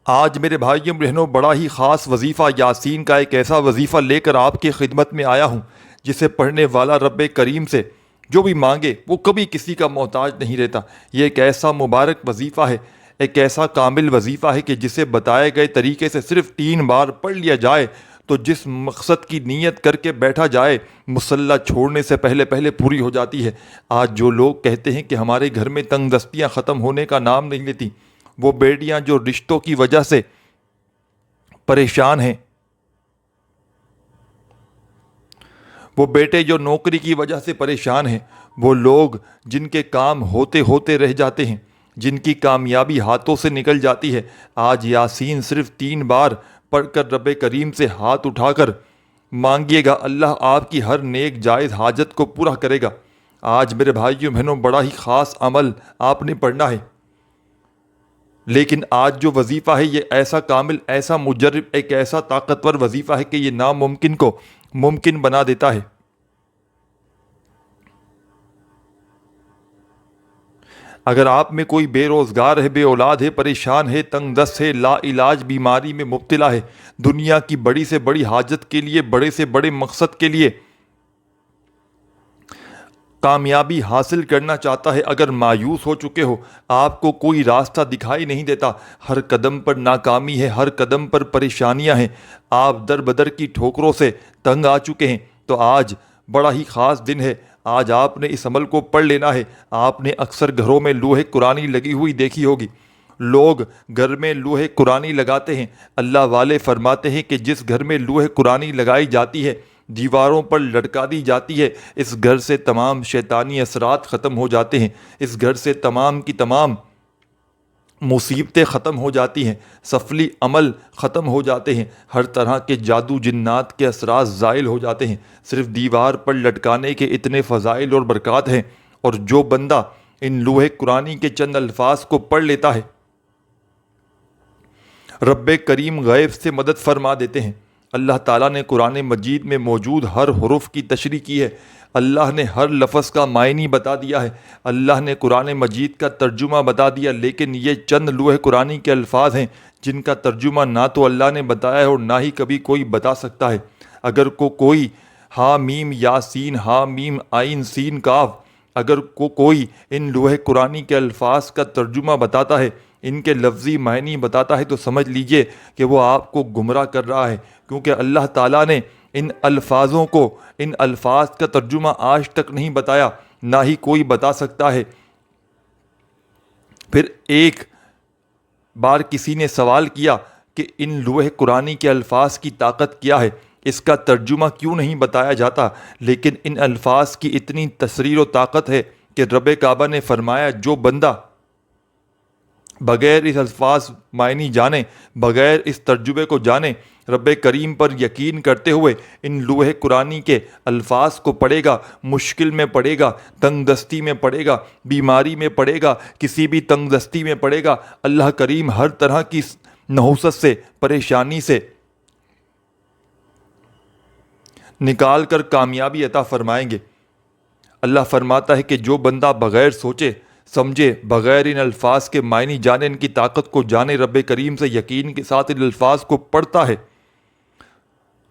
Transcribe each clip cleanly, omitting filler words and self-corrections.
آج میرے بھائیوں بہنوں بڑا ہی خاص وظیفہ یاسین کا ایک ایسا وظیفہ لے کر آپ کی خدمت میں آیا ہوں جسے پڑھنے والا رب کریم سے جو بھی مانگے وہ کبھی کسی کا محتاج نہیں رہتا۔ یہ ایک ایسا مبارک وظیفہ ہے، ایک ایسا کامل وظیفہ ہے کہ جسے بتائے گئے طریقے سے صرف 3 بار پڑھ لیا جائے تو جس مقصد کی نیت کر کے بیٹھا جائے مصلی چھوڑنے سے پہلے پہلے پوری ہو جاتی ہے۔ آج جو لوگ کہتے ہیں کہ ہمارے گھر میں تنگ دستیاں ختم ہونے کا نام نہیں لیتی، وہ بیٹیاں جو رشتوں کی وجہ سے پریشان ہیں، وہ بیٹے جو نوکری کی وجہ سے پریشان ہیں، وہ لوگ جن کے کام ہوتے ہوتے رہ جاتے ہیں، جن کی کامیابی ہاتھوں سے نکل جاتی ہے، آج یاسین صرف 3 بار پڑھ کر رب کریم سے ہاتھ اٹھا کر مانگیے گا، اللہ آپ کی ہر نیک جائز حاجت کو پورا کرے گا۔ آج میرے بھائیوں بہنوں بڑا ہی خاص عمل آپ نے پڑھنا ہے، لیکن آج جو وظیفہ ہے یہ ایسا کامل، ایسا مجرب، ایک ایسا طاقتور وظیفہ ہے کہ یہ ناممکن کو ممکن بنا دیتا ہے۔ اگر آپ میں کوئی بے روزگار ہے، بے اولاد ہے، پریشان ہے، تنگ دست ہے، لا علاج بیماری میں مبتلا ہے، دنیا کی بڑی سے بڑی حاجت کے لیے، بڑے سے بڑے مقصد کے لیے کامیابی حاصل کرنا چاہتا ہے، اگر مایوس ہو چکے ہو، آپ کو کوئی راستہ دکھائی نہیں دیتا، ہر قدم پر ناکامی ہے، ہر قدم پر پریشانیاں ہیں، آپ در بدر کی ٹھوکروں سے تنگ آ چکے ہیں، تو آج بڑا ہی خاص دن ہے۔ آج آپ نے اس عمل کو پڑھ لینا ہے۔ آپ نے اکثر گھروں میں لوح قرآنی لگی ہوئی دیکھی ہوگی، لوگ گھر میں لوح قرآنی لگاتے ہیں۔ اللہ والے فرماتے ہیں کہ جس گھر میں لوح قرآنی لگائی جاتی ہے، دیواروں پر لٹکا دی جاتی ہے، اس گھر سے تمام شیطانی اثرات ختم ہو جاتے ہیں، اس گھر سے تمام کی تمام مصیبتیں ختم ہو جاتی ہیں، سفلی عمل ختم ہو جاتے ہیں، ہر طرح کے جادو جنات کے اثرات زائل ہو جاتے ہیں۔ صرف دیوار پر لٹکانے کے اتنے فضائل اور برکات ہیں، اور جو بندہ ان لوح قرآنی کے چند الفاظ کو پڑھ لیتا ہے، رب کریم غیب سے مدد فرما دیتے ہیں۔ اللہ تعالیٰ نے قرآن مجید میں موجود ہر حرف کی تشریح کی ہے، اللہ نے ہر لفظ کا معنی بتا دیا ہے، اللہ نے قرآن مجید کا ترجمہ بتا دیا، لیکن یہ چند لوح قرآنی کے الفاظ ہیں جن کا ترجمہ نہ تو اللہ نے بتایا ہے اور نہ ہی کبھی کوئی بتا سکتا ہے۔ اگر کوئی ہا میم یاسین ہا میم آئین سین کاف، اگر کوئی ان لوح قرآنی کے الفاظ کا ترجمہ بتاتا ہے، ان کے لفظی معنی بتاتا ہے، تو سمجھ لیجئے کہ وہ آپ کو گمراہ کر رہا ہے، کیونکہ اللہ تعالیٰ نے ان الفاظوں کو، ان الفاظ کا ترجمہ آج تک نہیں بتایا، نہ ہی کوئی بتا سکتا ہے۔ پھر ایک بار کسی نے سوال کیا کہ ان لوح قرآنی کے الفاظ کی طاقت کیا ہے، اس کا ترجمہ کیوں نہیں بتایا جاتا؟ لیکن ان الفاظ کی اتنی تسریر و طاقت ہے کہ رب کعبہ نے فرمایا جو بندہ بغیر اس الفاظ معنی جانے، بغیر اس ترجمے کو جانے، رب کریم پر یقین کرتے ہوئے ان لوح قرآنی کے الفاظ کو پڑھے گا، مشکل میں پڑھے گا، تنگ دستی میں پڑھے گا، بیماری میں پڑھے گا، کسی بھی تنگ دستی میں پڑھے گا، اللہ کریم ہر طرح کی نحوست سے، پریشانی سے نکال کر کامیابی عطا فرمائیں گے۔ اللہ فرماتا ہے کہ جو بندہ بغیر سوچے سمجھے، بغیر ان الفاظ کے معنی جانے، ان کی طاقت کو جانے، رب کریم سے یقین کے ساتھ ان الفاظ کو پڑھتا ہے،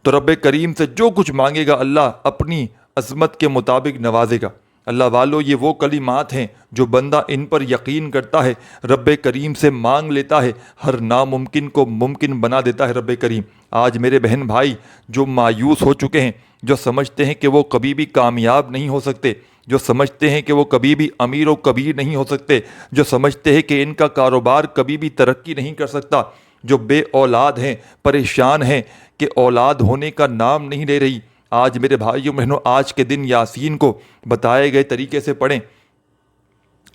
تو رب کریم سے جو کچھ مانگے گا اللہ اپنی عظمت کے مطابق نوازے گا۔ اللہ والو، یہ وہ کلمات ہیں جو بندہ ان پر یقین کرتا ہے، رب کریم سے مانگ لیتا ہے، ہر ناممکن کو ممکن بنا دیتا ہے رب کریم۔ آج میرے بہن بھائی جو مایوس ہو چکے ہیں، جو سمجھتے ہیں کہ وہ کبھی بھی کامیاب نہیں ہو سکتے، جو سمجھتے ہیں کہ وہ کبھی بھی امیر و کبیر نہیں ہو سکتے، جو سمجھتے ہیں کہ ان کا کاروبار کبھی بھی ترقی نہیں کر سکتا، جو بے اولاد ہیں، پریشان ہیں کہ اولاد ہونے کا نام نہیں لے رہی، آج میرے بھائیوں بہنوں آج کے دن یاسین کو بتائے گئے طریقے سے پڑھیں۔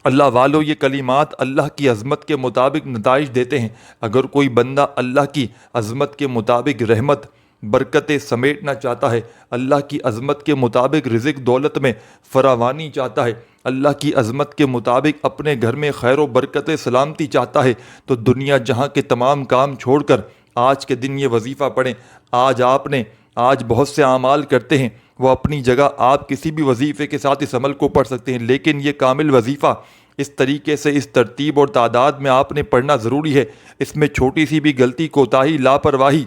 اللہ والو، یہ کلمات اللہ کی عظمت کے مطابق نتائج دیتے ہیں۔ اگر کوئی بندہ اللہ کی عظمت کے مطابق رحمت برکتیں سمیٹنا چاہتا ہے، اللہ کی عظمت کے مطابق رزق دولت میں فراوانی چاہتا ہے، اللہ کی عظمت کے مطابق اپنے گھر میں خیر و برکت سلامتی چاہتا ہے، تو دنیا جہاں کے تمام کام چھوڑ کر آج کے دن یہ وظیفہ پڑھیں۔ آج بہت سے اعمال کرتے ہیں، وہ اپنی جگہ آپ کسی بھی وظیفے کے ساتھ اس عمل کو پڑھ سکتے ہیں، لیکن یہ کامل وظیفہ اس طریقے سے اس ترتیب اور تعداد میں آپ نے پڑھنا ضروری ہے۔ اس میں چھوٹی سی بھی غلطی، کوتاہی، لاپرواہی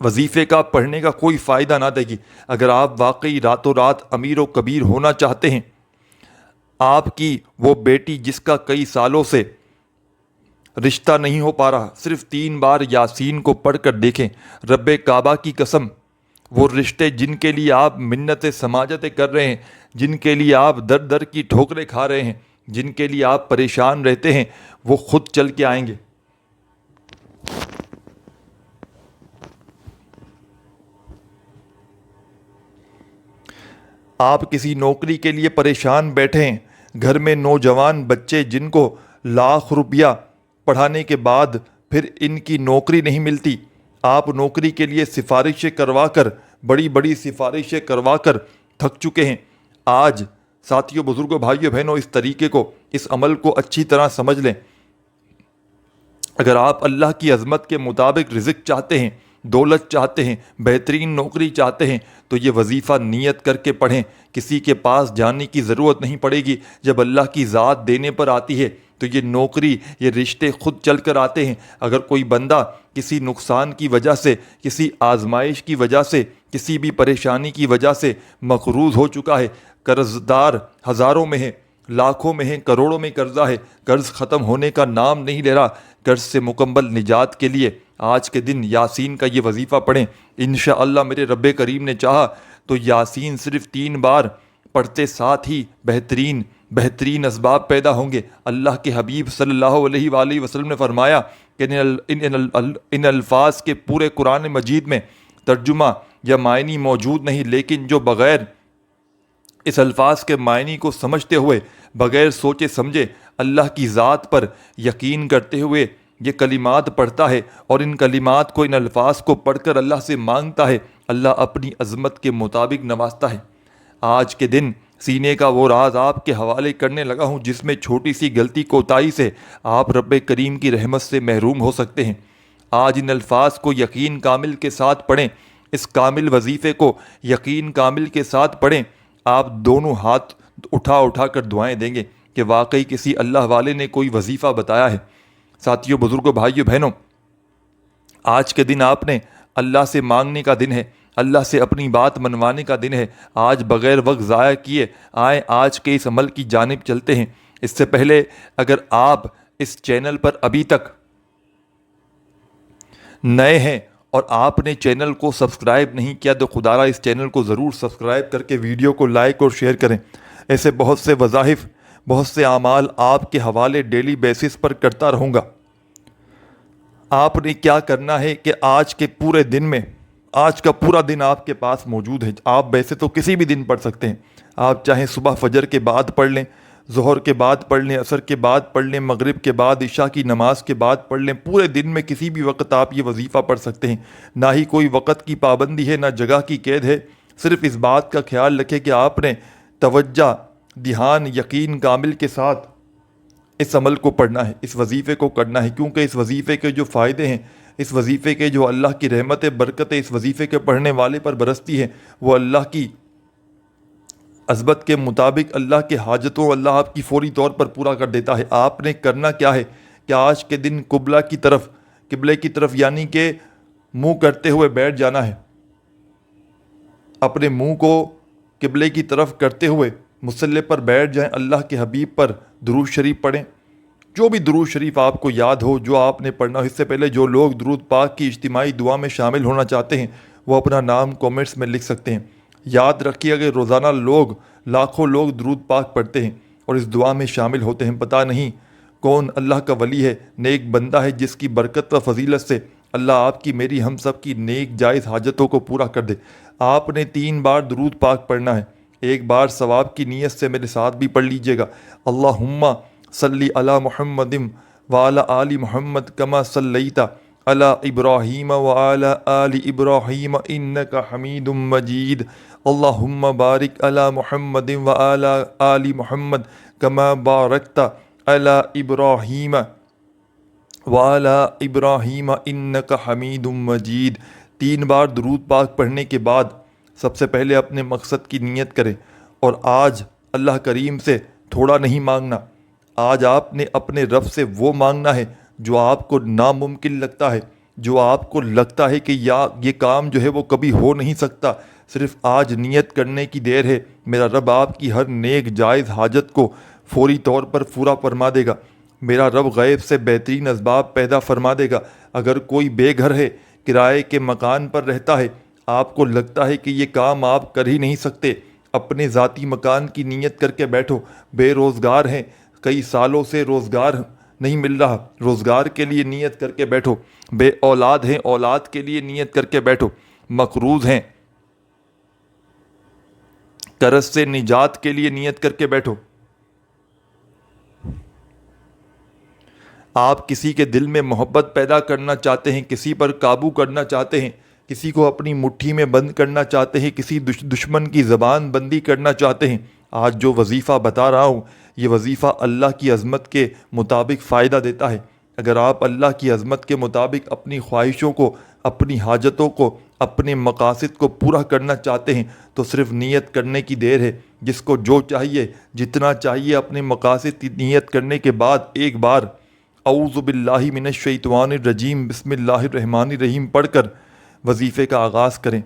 وظیفے کا پڑھنے کا کوئی فائدہ نہ دے گی۔ اگر آپ واقعی راتوں رات امیر و کبیر ہونا چاہتے ہیں، آپ کی وہ بیٹی جس کا کئی سالوں سے رشتہ نہیں ہو پا رہا، صرف 3 بار یاسین کو پڑھ کر دیکھیں۔ رب کعبہ کی قسم، وہ رشتے جن کے لیے آپ منتیں سماجتیں کر رہے ہیں، جن کے لیے آپ در در کی ٹھوکریں کھا رہے ہیں، جن کے لیے آپ پریشان رہتے ہیں، وہ خود چل کے آئیں گے۔ آپ کسی نوکری کے لیے پریشان بیٹھے ہیں، گھر میں نوجوان بچے جن کو لاکھ روپیہ پڑھانے کے بعد پھر ان کی نوکری نہیں ملتی، آپ نوکری کے لیے سفارشیں کروا کر، بڑی بڑی سفارشیں کروا کر تھک چکے ہیں۔ آج ساتھیوں، بزرگوں، بھائیوں، بہنوں، اس طریقے کو، اس عمل کو اچھی طرح سمجھ لیں۔ اگر آپ اللہ کی عظمت کے مطابق رزق چاہتے ہیں، دولت چاہتے ہیں، بہترین نوکری چاہتے ہیں، تو یہ وظیفہ نیت کر کے پڑھیں۔ کسی کے پاس جانے کی ضرورت نہیں پڑے گی۔ جب اللہ کی ذات دینے پر آتی ہے تو یہ نوکری، یہ رشتے خود چل کر آتے ہیں۔ اگر کوئی بندہ کسی نقصان کی وجہ سے، کسی آزمائش کی وجہ سے، کسی بھی پریشانی کی وجہ سے مقروض ہو چکا ہے، قرض دار ہزاروں میں ہے، لاکھوں میں ہے، کروڑوں میں قرضہ ہے، قرض ختم ہونے کا نام نہیں لے رہا، قرض سے مکمل نجات کے لیے آج کے دن یاسین کا یہ وظیفہ پڑھیں۔ انشاءاللہ میرے رب کریم نے چاہا تو یاسین صرف 3 بار پڑھتے ساتھ ہی بہترین اسباب پیدا ہوں گے۔ اللہ کے حبیب صلی اللہ علیہ وآلہ وسلم نے فرمایا کہ ان الفاظ کے پورے قرآن مجید میں ترجمہ یا معنی موجود نہیں، لیکن جو بغیر اس الفاظ کے معنی کو سمجھتے ہوئے، بغیر سوچے سمجھے، اللہ کی ذات پر یقین کرتے ہوئے یہ کلمات پڑھتا ہے اور ان کلمات کو، ان الفاظ کو پڑھ کر اللہ سے مانگتا ہے، اللہ اپنی عظمت کے مطابق نوازتا ہے۔ آج کے دن سینے کا وہ راز آپ کے حوالے کرنے لگا ہوں جس میں چھوٹی سی غلطی کوتاہی سے آپ رب کریم کی رحمت سے محروم ہو سکتے ہیں۔ آج ان الفاظ کو یقین کامل کے ساتھ پڑھیں، اس کامل وظیفے کو یقین کامل کے ساتھ پڑھیں۔ آپ دونوں ہاتھ اٹھا کر دعائیں دیں گے کہ واقعی کسی اللہ والے نے کوئی وظیفہ بتایا ہے۔ ساتھیوں، بزرگوں، بھائیوں، بہنوں، آج کے دن آپ نے اللہ سے مانگنے کا دن ہے، اللہ سے اپنی بات منوانے کا دن ہے۔ آج بغیر وقت ضائع کیے آئیں آج کے اس عمل کی جانب چلتے ہیں۔ اس سے پہلے اگر آپ اس چینل پر ابھی تک نئے ہیں اور آپ نے چینل کو سبسکرائب نہیں کیا تو خدارا اس چینل کو ضرور سبسکرائب کر کے ویڈیو کو لائک اور شیئر کریں۔ ایسے بہت سے وظائف، بہت سے اعمال آپ کے حوالے ڈیلی بیسس پر کرتا رہوں گا۔ آپ نے کیا کرنا ہے کہ آج کے پورے دن میں، آج کا پورا دن آپ کے پاس موجود ہے۔ آپ ویسے تو کسی بھی دن پڑھ سکتے ہیں، آپ چاہیں صبح فجر کے بعد پڑھ لیں، ظہر کے بعد پڑھ لیں، عصر کے بعد پڑھ لیں، مغرب کے بعد، عشاء کی نماز کے بعد پڑھ لیں۔ پورے دن میں کسی بھی وقت آپ یہ وظیفہ پڑھ سکتے ہیں۔ نہ ہی کوئی وقت کی پابندی ہے، نہ جگہ کی قید ہے۔ صرف اس بات کا خیال رکھیں کہ آپ نے توجہ، دھیان، یقین کامل کے ساتھ اس عمل کو پڑھنا ہے، اس وظیفے کو کرنا ہے، کیونکہ اس وظیفے کے جو فائدے ہیں، اس وظیفے کے جو اللہ کی رحمت برکتیں اس وظیفے کے پڑھنے والے پر برستی ہیں، وہ اللہ کی عظمت کے مطابق اللہ کے حاجتوں اللہ آپ کی فوری طور پر پورا کر دیتا ہے۔ آپ نے کرنا کیا ہے کہ آج کے دن قبلے کی طرف یعنی کہ منہ کرتے ہوئے بیٹھ جانا ہے۔ اپنے منہ کو قبلے کی طرف کرتے ہوئے مصلی پر بیٹھ جائیں، اللہ کے حبیب پر درود شریف پڑھیں، جو بھی درود شریف آپ کو یاد ہو، جو آپ نے پڑھنا ہو۔ اس سے پہلے جو لوگ درود پاک کی اجتماعی دعا میں شامل ہونا چاہتے ہیں وہ اپنا نام کومنٹس میں لکھ سکتے ہیں۔ یاد رکھیے کہ روزانہ لاکھوں لوگ درود پاک پڑھتے ہیں اور اس دعا میں شامل ہوتے ہیں۔ پتہ نہیں کون اللہ کا ولی ہے، نیک بندہ ہے جس کی برکت و فضیلت سے اللہ آپ کی، میری، ہم سب کی نیک جائز حاجتوں کو پورا کر دے۔ آپ نے 3 بار درود پاک پڑھنا ہے۔ ایک بار ثواب کی نیت سے میرے ساتھ بھی پڑھ لیجئے گا۔ اللہم صلی علی محمد وعلی آل محمد کما صلیت علی ابراہیم وعلی آل ابراہیم انک حمید مجید۔ اللہم بارک علی محمد وعلی آل محمد کما بارکت علی ابراہیم وعلی ابراہیم انک حمید مجید۔ 3 بار درود پاک پڑھنے کے بعد سب سے پہلے اپنے مقصد کی نیت کریں، اور آج اللہ کریم سے تھوڑا نہیں مانگنا، آج آپ نے اپنے رب سے وہ مانگنا ہے جو آپ کو ناممکن لگتا ہے، جو آپ کو لگتا ہے کہ یہ کام جو ہے وہ کبھی ہو نہیں سکتا۔ صرف آج نیت کرنے کی دیر ہے، میرا رب آپ کی ہر نیک جائز حاجت کو فوری طور پر پورا فرما دے گا۔ میرا رب غیب سے بہترین اسباب پیدا فرما دے گا۔ اگر کوئی بے گھر ہے، کرائے کے مکان پر رہتا ہے، آپ کو لگتا ہے کہ یہ کام آپ کر ہی نہیں سکتے، اپنے ذاتی مکان کی نیت کر کے بیٹھو۔ بے روزگار ہیں، کئی سالوں سے روزگار نہیں مل رہا، روزگار کے لیے نیت کر کے بیٹھو۔ بے اولاد ہیں، اولاد کے لیے نیت کر کے بیٹھو۔ مقروض ہیں، قرض سے نجات کے لیے نیت کر کے بیٹھو۔ آپ کسی کے دل میں محبت پیدا کرنا چاہتے ہیں، کسی پر قابو کرنا چاہتے ہیں، کسی کو اپنی مٹھی میں بند کرنا چاہتے ہیں، کسی دشمن کی زبان بندی کرنا چاہتے ہیں، آج جو وظیفہ بتا رہا ہوں یہ وظیفہ اللہ کی عظمت کے مطابق فائدہ دیتا ہے۔ اگر آپ اللہ کی عظمت کے مطابق اپنی خواہشوں کو، اپنی حاجتوں کو، اپنے مقاصد کو پورا کرنا چاہتے ہیں تو صرف نیت کرنے کی دیر ہے۔ جس کو جو چاہیے، جتنا چاہیے، اپنے مقاصد کی نیت کرنے کے بعد ایک بار اعوذ باللہ من الشیطان الرجیم بسم اللہ الرحمن الرحیم پڑھ کر وظیفے کا آغاز کریں۔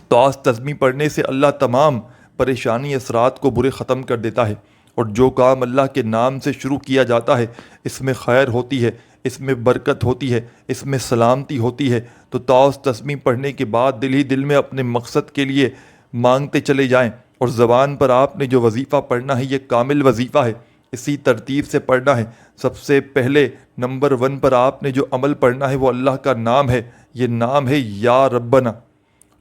طاس تسبیح پڑھنے سے اللہ تمام پریشانی اثرات کو برے ختم کر دیتا ہے، اور جو کام اللہ کے نام سے شروع کیا جاتا ہے اس میں خیر ہوتی ہے، اس میں برکت ہوتی ہے، اس میں سلامتی ہوتی ہے۔ تو طاس تسبیح پڑھنے کے بعد دل ہی دل میں اپنے مقصد کے لیے مانگتے چلے جائیں، اور زبان پر آپ نے جو وظیفہ پڑھنا ہے یہ کامل وظیفہ ہے، اسی ترتیب سے پڑھنا ہے۔ سب سے پہلے نمبر 1 پر آپ نے جو عمل پڑھنا ہے وہ اللہ کا نام ہے، یہ نام ہے یا ربنا۔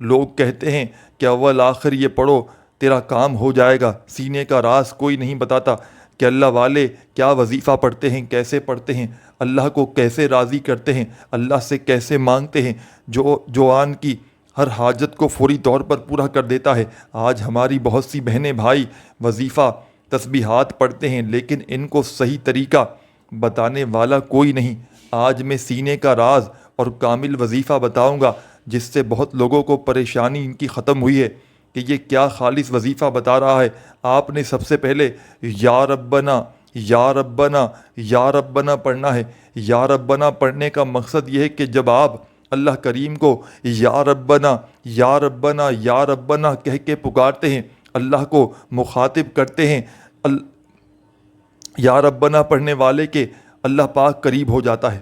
لوگ کہتے ہیں کہ اول آخر یہ پڑھو تیرا کام ہو جائے گا، سینے کا راز کوئی نہیں بتاتا کہ اللہ والے کیا وظیفہ پڑھتے ہیں، کیسے پڑھتے ہیں، اللہ کو کیسے راضی کرتے ہیں، اللہ سے کیسے مانگتے ہیں، جو آن کی ہر حاجت کو فوری طور پر پورا کر دیتا ہے۔ آج ہماری بہت سی بہنیں بھائی وظیفہ تسبیحات پڑھتے ہیں لیکن ان کو صحیح طریقہ بتانے والا کوئی نہیں۔ آج میں سینے کا راز اور کامل وظیفہ بتاؤں گا جس سے بہت لوگوں کو پریشانی ان کی ختم ہوئی ہے کہ یہ کیا خالص وظیفہ بتا رہا ہے۔ آپ نے سب سے پہلے یا ربنا یا ربنا یا ربنا پڑھنا ہے۔ یا ربنا پڑھنے کا مقصد یہ ہے کہ جب آپ اللہ کریم کو یا ربنا یا ربنا یا ربنا کہہ کے پکارتے ہیں، اللہ کو مخاطب کرتے ہیں، یا ربنا پڑھنے والے کے اللہ پاک قریب ہو جاتا ہے،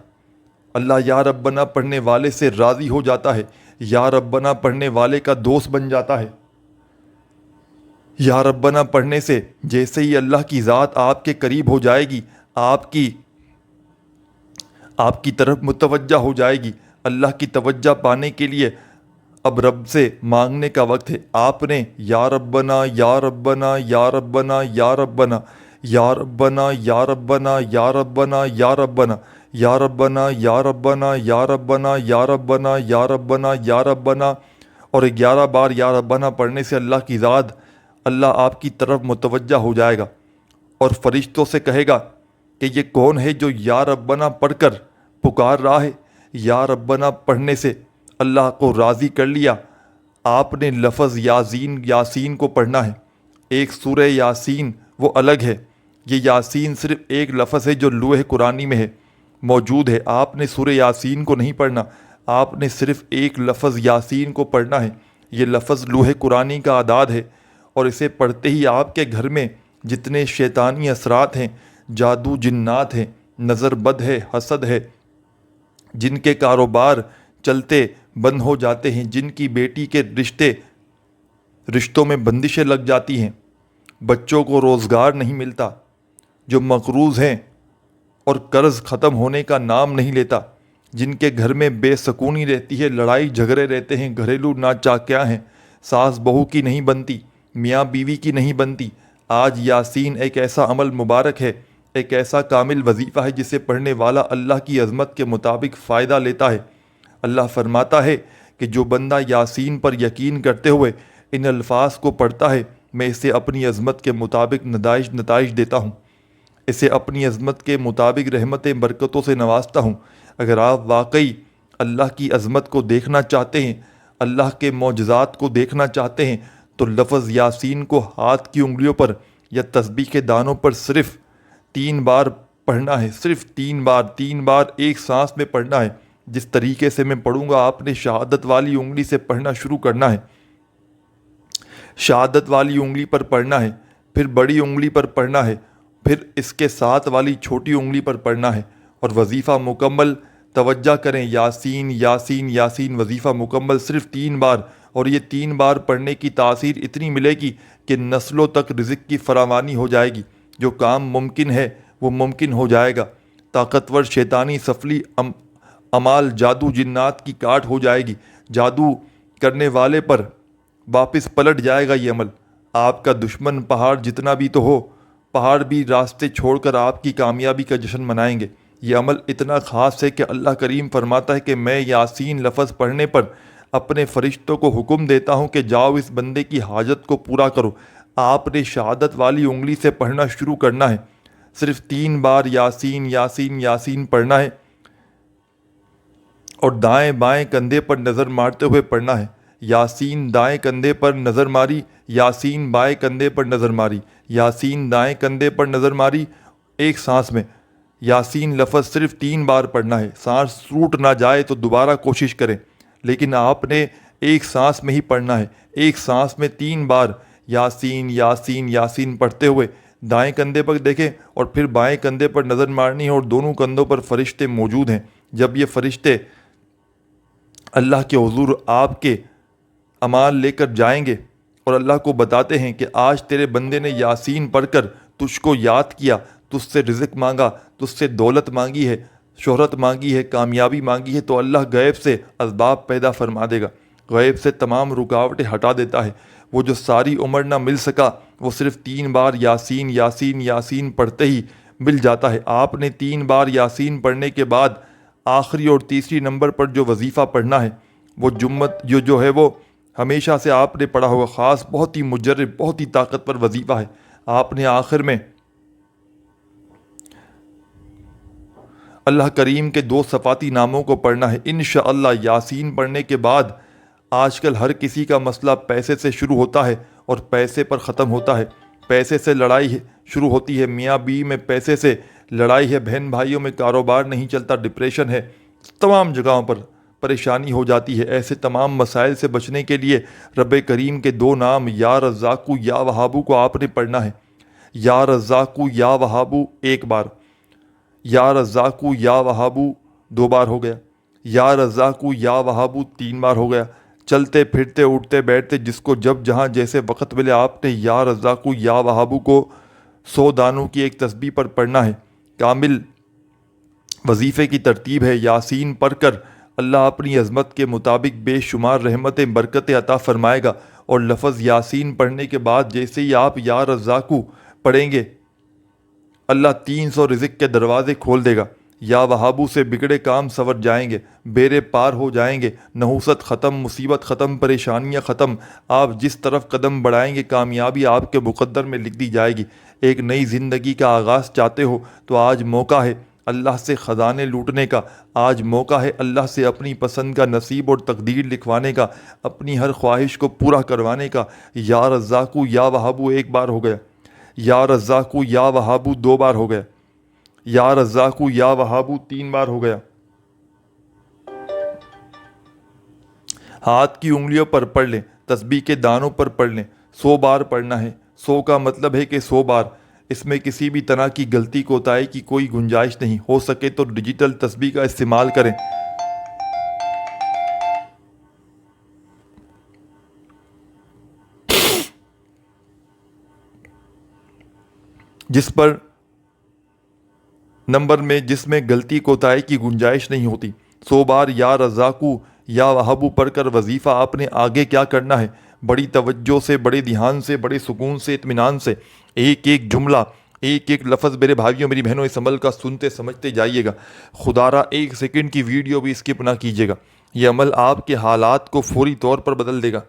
اللہ یا ربنا پڑھنے والے سے راضی ہو جاتا ہے، یا ربنا پڑھنے والے کا دوست بن جاتا ہے۔ یا ربنا پڑھنے سے جیسے ہی اللہ کی ذات آپ کے قریب ہو جائے گی، آپ کی طرف متوجہ ہو جائے گی۔ اللہ کی توجہ پانے کے لیے اب رب سے مانگنے کا وقت ہے۔ آپ نے یا ربنا یا ربنا یا ربنا یا ربنا یا ربنا یا ربنا یا ربنا یا ربنا یا ربنا یا ربنا یا ربنا یا ربنا یا ربنا یا ربنا اور 11 بار یا ربنا پڑھنے سے اللہ کی ذات، اللہ آپ کی طرف متوجہ ہو جائے گا اور فرشتوں سے کہے گا کہ یہ کون ہے جو یا ربنا پڑھ کر پکار رہا ہے۔ یا ربنا پڑھنے سے اللہ کو راضی کر لیا۔ آپ نے لفظ یاسین کو پڑھنا ہے۔ ایک سورہ یاسین وہ الگ ہے، یہ یاسین صرف ایک لفظ ہے جو لوح قرآنی میں ہے، موجود ہے۔ آپ نے سورہ یاسین کو نہیں پڑھنا، آپ نے صرف ایک لفظ یاسین کو پڑھنا ہے۔ یہ لفظ لوح قرآنی کا اعداد ہے، اور اسے پڑھتے ہی آپ کے گھر میں جتنے شیطانی اثرات ہیں، جادو جنات ہیں، نظر بد ہے، حسد ہے، جن کے کاروبار چلتے بند ہو جاتے ہیں، جن کی بیٹی کے رشتوں میں بندشیں لگ جاتی ہیں، بچوں کو روزگار نہیں ملتا، جو مقروض ہیں اور قرض ختم ہونے کا نام نہیں لیتا، جن کے گھر میں بے سکونی رہتی ہے، لڑائی جھگڑے رہتے ہیں، گھریلو ناچاکیاں ہیں، ساس بہو کی نہیں بنتی، میاں بیوی کی نہیں بنتی، آج یاسین ایک ایسا عمل مبارک ہے، ایک ایسا کامل وظیفہ ہے جسے پڑھنے والا اللہ کی عظمت کے مطابق فائدہ لیتا ہے۔ اللہ فرماتا ہے کہ جو بندہ یاسین پر یقین کرتے ہوئے ان الفاظ کو پڑھتا ہے، میں اسے اپنی عظمت کے مطابق نتائج دیتا ہوں، اسے اپنی عظمت کے مطابق رحمتیں برکتوں سے نوازتا ہوں۔ اگر آپ واقعی اللہ کی عظمت کو دیکھنا چاہتے ہیں، اللہ کے معجزات کو دیکھنا چاہتے ہیں، تو لفظ یاسین کو ہاتھ کی انگلیوں پر یا تسبیح کے دانوں پر صرف 3 بار پڑھنا ہے، صرف 3 بار ایک سانس میں پڑھنا ہے۔ جس طریقے سے میں پڑھوں گا آپ نے شہادت والی انگلی سے پڑھنا شروع کرنا ہے، شہادت والی انگلی پر پڑھنا ہے، پھر بڑی انگلی پر پڑھنا ہے، پھر اس کے ساتھ والی چھوٹی انگلی پر پڑھنا ہے، اور وظیفہ مکمل توجہ کریں، یاسین یاسین یاسین وظیفہ مکمل صرف 3 بار، اور یہ 3 بار پڑھنے کی تاثیر اتنی ملے گی کہ نسلوں تک رزق کی فراوانی ہو جائے گی۔ جو کام ممکن ہے وہ ممکن ہو جائے گا۔ طاقتور شیطانی سفلی اعمال، جادو جنات کی کاٹ ہو جائے گی۔ جادو کرنے والے پر واپس پلٹ جائے گا یہ عمل۔ آپ کا دشمن پہاڑ جتنا بھی تو ہو، پہاڑ بھی راستے چھوڑ کر آپ کی کامیابی کا جشن منائیں گے۔ یہ عمل اتنا خاص ہے کہ اللہ کریم فرماتا ہے کہ میں یاسین لفظ پڑھنے پر اپنے فرشتوں کو حکم دیتا ہوں کہ جاؤ اس بندے کی حاجت کو پورا کرو۔ آپ نے شہادت والی انگلی سے پڑھنا شروع کرنا ہے، صرف 3 بار یاسین یاسین یاسین پڑھنا ہے، اور دائیں بائیں کندھے پر نظر مارتے ہوئے پڑھنا ہے۔ یاسین دائیں کندھے پر نظر ماری، یاسین بائیں کندھے پر نظر ماری، یاسین دائیں کندھے پر نظر ماری، ایک سانس میں۔ یاسین لفظ صرف 3 بار پڑھنا ہے۔ سانس ٹوٹ نہ جائے تو دوبارہ کوشش کریں، لیکن آپ نے ایک سانس میں ہی پڑھنا ہے، ایک سانس میں 3 بار یاسین یاسین یاسین پڑھتے ہوئے دائیں کندھے پر دیکھیں، اور پھر بائیں کندھے پر نظر مارنی ہے، اور دونوں کندھوں پر فرشتے موجود ہیں۔ جب یہ فرشتے اللہ کے حضور آپ کے اعمال لے کر جائیں گے اور اللہ کو بتاتے ہیں کہ آج تیرے بندے نے یاسین پڑھ کر تجھ کو یاد کیا، تجھ سے رزق مانگا، تجھ سے دولت مانگی ہے، شہرت مانگی ہے، کامیابی مانگی ہے، تو اللہ غیب سے اسباب پیدا فرما دے گا، غیب سے تمام رکاوٹیں ہٹا دیتا ہے۔ وہ جو ساری عمر نہ مل سکا وہ صرف 3 بار یاسین یاسین یاسین پڑھتے ہی مل جاتا ہے۔ آپ نے 3 بار یاسین پڑھنے کے بعد آخری اور تیسری نمبر پر جو وظیفہ پڑھنا ہے، وہ جو ہے وہ ہمیشہ سے آپ نے پڑھا ہوگا، خاص بہت ہی مجرب، بہت ہی طاقتور وظیفہ ہے۔ آپ نے آخر میں اللہ کریم کے 2 صفاتی ناموں کو پڑھنا ہے۔ انشاءاللہ یاسین پڑھنے کے بعد آج کل ہر کسی کا مسئلہ پیسے سے شروع ہوتا ہے اور پیسے پر ختم ہوتا ہے۔ پیسے سے لڑائی شروع ہوتی ہے، میاں بیوی میں پیسے سے لڑائی ہے، بہن بھائیوں میں کاروبار نہیں چلتا، ڈپریشن ہے، تمام جگہوں پر پریشانی ہو جاتی ہے۔ ایسے تمام مسائل سے بچنے کے لیے رب کریم کے 2 نام یا رزاقو یا وہابو کو آپ نے پڑھنا ہے۔ یا رزاقو یا وہابو 1 بار، یا رزاقو یا وہابو 2 بار ہو گیا، یا رزاقو یا وہابو 3 بار ہو گیا۔ چلتے پھرتے اٹھتے بیٹھتے جس کو جب جہاں جیسے وقت ملے آپ نے یا رزاقو یا وہابو کو 100 دانوں کی ایک تسبیح پر پڑھنا ہے۔ کامل وظیفے کی ترتیب ہے، یاسین پڑھ کر اللہ اپنی عظمت کے مطابق بے شمار رحمتیں برکتیں عطا فرمائے گا، اور لفظ یاسین پڑھنے کے بعد جیسے ہی آپ یا رزاقو پڑھیں گے اللہ 300 رزق کے دروازے کھول دے گا۔ یا وہابو سے بگڑے کام سنور جائیں گے، بیڑے پار ہو جائیں گے، نحوست ختم، مصیبت ختم، پریشانیاں ختم۔ آپ جس طرف قدم بڑھائیں گے کامیابی آپ کے مقدر میں لکھ دی جائے گی۔ ایک نئی زندگی کا آغاز چاہتے ہو تو آج موقع ہے اللہ سے خزانے لوٹنے کا، آج موقع ہے اللہ سے اپنی پسند کا نصیب اور تقدیر لکھوانے کا، اپنی ہر خواہش کو پورا کروانے کا۔ یا رزاقو یا وہابو 1 بار ہو گیا، یا رزاقو یا وہابو 2 بار ہو گیا، یا رزاقو یا وہابو 3 بار ہو گیا۔ ہاتھ کی انگلیوں پر پڑھ لیں، تسبیح کے دانوں پر پڑھ لیں، 100 بار پڑھنا ہے۔ 100 کا مطلب ہے کہ 100 بار، اس میں کسی بھی طرح کی غلطی کوتاہی کی کوئی گنجائش نہیں۔ ہو سکے تو ڈیجیٹل تسبیح کا استعمال کریں، جس میں غلطی کوتاہی کی گنجائش نہیں ہوتی۔ 100 بار یا رزاقو یا وہابو پڑھ کر وظیفہ آپ نے آگے کیا کرنا ہے، بڑی توجہ سے، بڑے دھیان سے، بڑے سکون سے، اطمینان سے ایک ایک جملہ، ایک ایک لفظ میرے بھائیوں میری بہنوں اس عمل کا سنتے سمجھتے جائیے گا۔ خدارہ 1 سیکنڈ کی ویڈیو بھی اسکپ نہ کیجیے گا۔ یہ عمل آپ کے حالات کو فوری طور پر بدل دے گا۔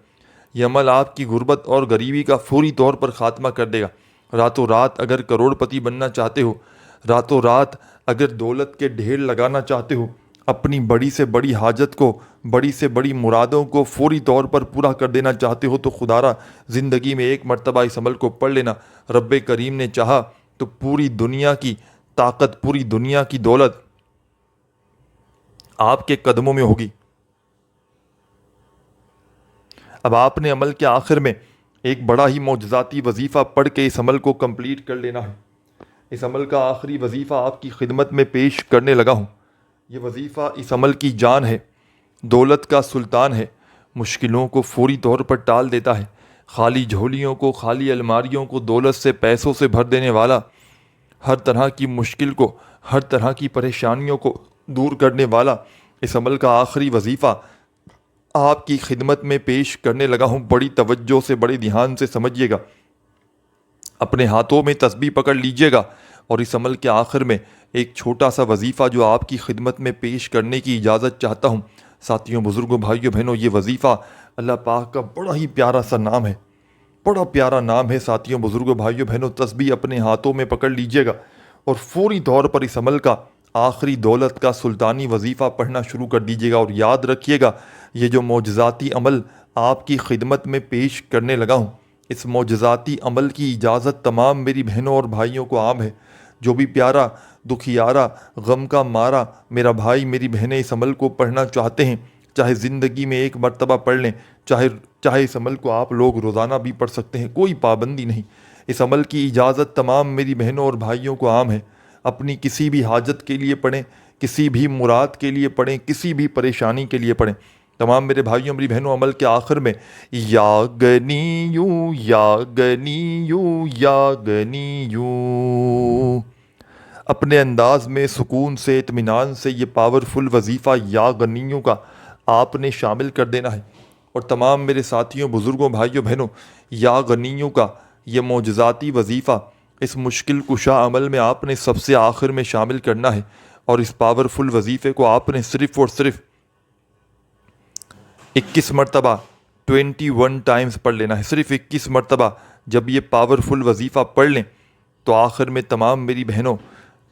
یہ عمل آپ کی غربت اور غریبی کا فوری طور پر خاتمہ کر دے گا۔ راتوں رات اگر کروڑ پتی بننا چاہتے ہو، راتوں رات اگر دولت کے ڈھیر لگانا چاہتے ہو، اپنی بڑی سے بڑی حاجت کو، بڑی سے بڑی مرادوں کو فوری طور پر پورا کر دینا چاہتے ہو تو خدارا زندگی میں ایک مرتبہ اس عمل کو پڑھ لینا۔ رب کریم نے چاہا تو پوری دنیا کی طاقت، پوری دنیا کی دولت آپ کے قدموں میں ہوگی۔ اب آپ نے عمل کے آخر میں ایک بڑا ہی معجزاتی وظیفہ پڑھ کے اس عمل کو کمپلیٹ کر لینا ہے۔ اس عمل کا آخری وظیفہ آپ کی خدمت میں پیش کرنے لگا ہوں۔ یہ وظیفہ اس عمل کی جان ہے، دولت کا سلطان ہے، مشکلوں کو فوری طور پر ٹال دیتا ہے، خالی جھولیوں کو، خالی الماریوں کو دولت سے، پیسوں سے بھر دینے والا، ہر طرح کی مشکل کو، ہر طرح کی پریشانیوں کو دور کرنے والا اس عمل کا آخری وظیفہ آپ کی خدمت میں پیش کرنے لگا ہوں۔ بڑی توجہ سے، بڑے دھیان سے سمجھیے گا۔ اپنے ہاتھوں میں تسبیح پکڑ لیجئے گا اور اس عمل کے آخر میں ایک چھوٹا سا وظیفہ جو آپ کی خدمت میں پیش کرنے کی اجازت چاہتا ہوں۔ ساتھیوں، بزرگوں، بھائیوں، بہنوں، یہ وظیفہ اللہ پاک کا بڑا ہی پیارا سا نام ہے، بڑا پیارا نام ہے۔ ساتھیوں، بزرگوں، بھائیوں، بہنوں، تسبیح اپنے ہاتھوں میں پکڑ لیجئے گا اور فوری طور پر اس عمل کا آخری دولت کا سلطانی وظیفہ پڑھنا شروع کر دیجئے گا۔ اور یاد رکھیے گا، یہ جو معجزاتی عمل آپ کی خدمت میں پیش کرنے لگا ہوں، اس معجزاتی عمل کی اجازت تمام میری بہنوں اور بھائیوں کو عام ہے۔ جو بھی پیارا، دکھیارا، غم کا مارا میرا بھائی، میری بہنیں اس عمل کو پڑھنا چاہتے ہیں، چاہے زندگی میں ایک مرتبہ پڑھ لیں، چاہے اس عمل کو آپ لوگ روزانہ بھی پڑھ سکتے ہیں، کوئی پابندی نہیں۔ اس عمل کی اجازت تمام میری بہنوں اور بھائیوں کو عام ہے۔ اپنی کسی بھی حاجت کے لیے پڑھیں، کسی بھی مراد کے لیے پڑھیں، کسی بھی پریشانی کے لیے پڑھیں۔ تمام میرے بھائیوں، میری بہنوں، عمل کے آخر میں یا گنیو یا گنیو یا گنیو اپنے انداز میں سکون سے، اطمینان سے یہ پاورفل وظیفہ یا غنیوں کا آپ نے شامل کر دینا ہے۔ اور تمام میرے ساتھیوں، بزرگوں، بھائیوں، بہنوں، یا غنیوں کا یہ معجزاتی وظیفہ اس مشکل کشا عمل میں آپ نے سب سے آخر میں شامل کرنا ہے۔ اور اس پاورفل وظیفے کو آپ نے صرف اور صرف 21 مرتبہ 21 ٹائمز پڑھ لینا ہے، صرف 21 مرتبہ۔ جب یہ پاورفل وظیفہ پڑھ لیں تو آخر میں تمام میری بہنوں،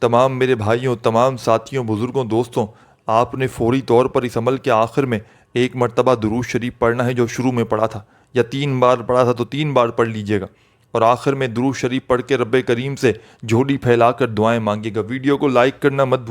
تمام میرے بھائیوں، تمام ساتھیوں، بزرگوں، دوستوں، آپ نے فوری طور پر اس عمل کے آخر میں ایک مرتبہ درود شریف پڑھنا ہے جو شروع میں پڑھا تھا، یا 3 بار پڑھا تھا تو 3 بار پڑھ لیجئے گا۔ اور آخر میں درود شریف پڑھ کے رب کریم سے جھولی پھیلا کر دعائیں مانگے گا۔ ویڈیو کو لائک کرنا مت بھولیں۔